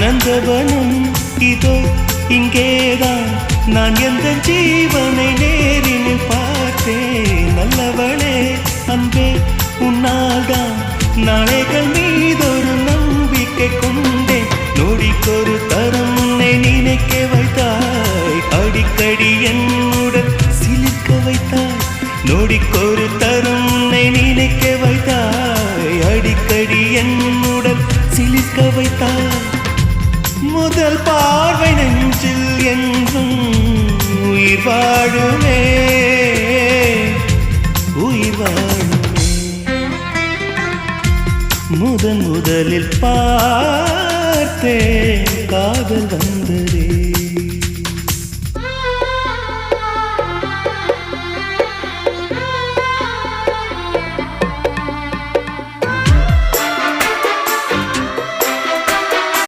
நந்தவனம் இதோ இங்கேதான் நான் எந்த ஜீவனை நேரில் பார்த்தேன். நல்லவளே அன்பே உன்னால்தான் நாளைகள் மீதொரு நம்பிக்கை கொண்டேன். நொடிக்கொரு தரம் உன்னை நினைக்க வைத்தாய், அடிக்கடி என்னுடன் சிலிர்க்க வைத்தாய். நொடிக்கொரு தரம் உன்னை நினைக்க வைத்தாய், அடிக்கடி என்னுடன் சிலிர்க்க வைத்தாய். முதல் பார்வை நெஞ்சில் என்றும் உயிர் வாழுமே, உயிர் வாழுமே. முதலில் பார்த்தே காதல் வந்து